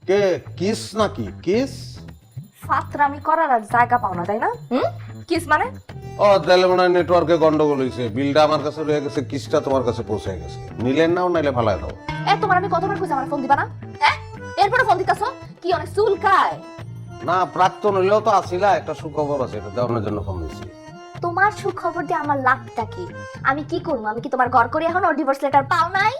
কে kiss নাকি kiss? ফাতরামি করার আর জায়গা পাও না তাই না? কিস মানে? ও তাহলে মনে হয় নেটওয়ার্কে গন্ডগোল হয়েছে, বিলটা আমার কাছে রয়ে গেছে, কিসটা তোমার কাছে পৌঁছে গেছে। নিলেন নাও নাইলে ফালায় দাও। তোমার আমি কতবার কইছি আমার ফোন দিবা না? হ্যাঁ, এরপরে ফোন দিতাছো কি অনেক চুলকায়? না প্রাক্তন হইলেও তো আসিলা, একটা সুখবর আছে, এটা দেওয়ার জন্য ফোন দিচ্ছি। তোমার সুখবর দিয়ে আমার লাভটা কি? আমি কি করবো? আমি কি তোমার ঘর করে এখনো ডিভোর্স লেটার পাও নাই?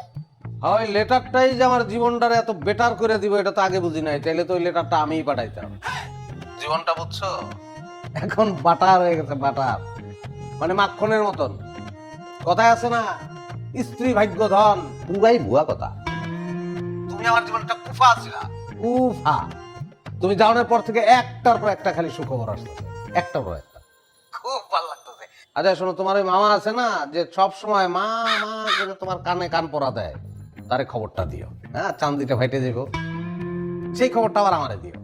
ওই লেটারটাই যে আমার জীবনটারে এত বেটার করে দিব এটা তো আগে বুঝি নাই, তাইলে তো ওই লেটারটা আমিই পাঠাইতাম। জীবনটা বুঝছো, এখন বাটার হয়ে গেছে, বাটার মানে মাখনের মতন। কথায় আছে না, স্ত্রী ভাগ্য ধন, পুরাই ভুয়া কথা। তুমি আমার জীবনটা কুফা ছিলা, কুফা। তুমি যাওয়ার পর থেকে একটার পর একটা খালি সুখবর আসতেছে, একটার পর একটা, খুব ভালো লাগতেছে। আচ্ছা শোনো, তোমার ওই মামা আছে না যে সব সময় মা মা করে তোমার কানে কান পরা দেয়, তারে খবরটা দিও। হ্যাঁ, চান্দিটা ফাইটে যাবো, সেই খবরটা আবার আমারে দিও।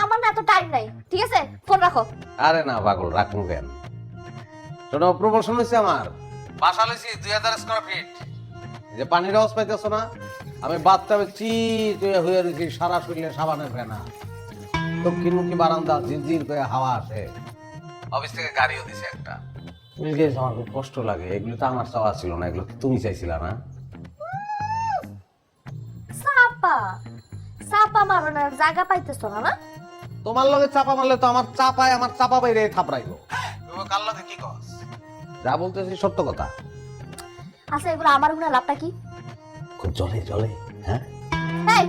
আমার না এত টাইম নাই, ঠিক আছে? ফোন রাখো। আরে না পাগল, রাখুন কেন? শোনো, প্রমোশন হয়েছে আমার, বাসা লইছি 2000 স্কয়ার ফিট। যে পানির আওয়াজ পাইতেছো না, আমি বাথটাবে চিট হয়ে রয়েছি, সারা শরীরে সাবানের ফেনা, দক্ষিণমুখী বারান্দা, ঝিরঝির করে হাওয়া আসে। অফিস থেকে গাড়িও দিছে একটা। আমার খুব কষ্ট লাগে, এগুলো তো আমার চাওয়া ছিল না, এগুলো তো তুমি চাইছিলা না। চাপা চাপা মারনের জায়গা পাইতেছো না? না তোমার লগে চাপা মারলে তো আমার চাপায়, আমার চাপা বাইরে থাপড়াইবো। কার লগে কি কস? যা বলতেছি সত্য কথা। আচ্ছা, এগুলো আমার গুণা লাভটা কি? খুব জলে জলে। হ্যাঁ, এই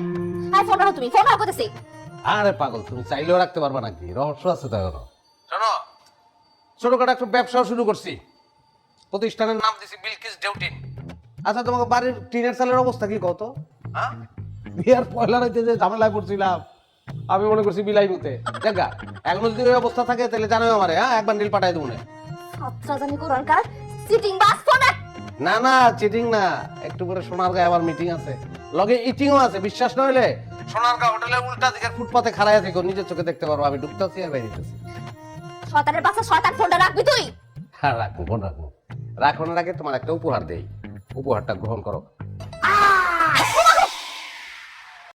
এই ফোন রাখো, তুমি ফোন রাখো করতেছি। আরে পাগল, তুমি চাইলেও রাখতে পারবা নাকি? রহস্য আছে তাই। শোনো, ছোটখাটো একটা ব্যবসাও শুরু করছি, প্রতিষ্ঠানের নাম দিছি বিলকিস ডেউটিন। আচ্ছা, তোমাকে বাড়ির টিনের চালের অবস্থা কি কত? হ্যাঁ, বিয়ার পয়লা রাইতে যে ঝামেলায় পড়ছিলাম, আমি মনে করছি বিলাই মুতে দেখা। এখন যদি ওই অবস্থা থাকে তাহলে জানোই আমারে, হ্যাঁ, এক বান্ডিল পাঠাই দেবো। আচ্ছা, জানি কোরআন কার সিটিং বাস ফোন রাখ। না না, চিটিং না, একটু পরে সোনারগাঁয়ে আবার মিটিং আছে, লগে ইটিংও আছে। বিশ্বাস না হলে সোনারগাঁ হোটেলের উল্টা দিকের ফুটপাতে খাড়াইয়া থেকো, নিজের চোখে দেখতে পারবো আমি ঢুকতেছি আর বেরিয়েছি। শয়তানের বাচ্চা, শয়তান, ফোনটা রাখবি তুই। হ্যাঁ রাখবো, ফোন রাখবো। রাখবার আগে তোমার একটা উপহার দেই, উপহারটা গ্রহণ করো।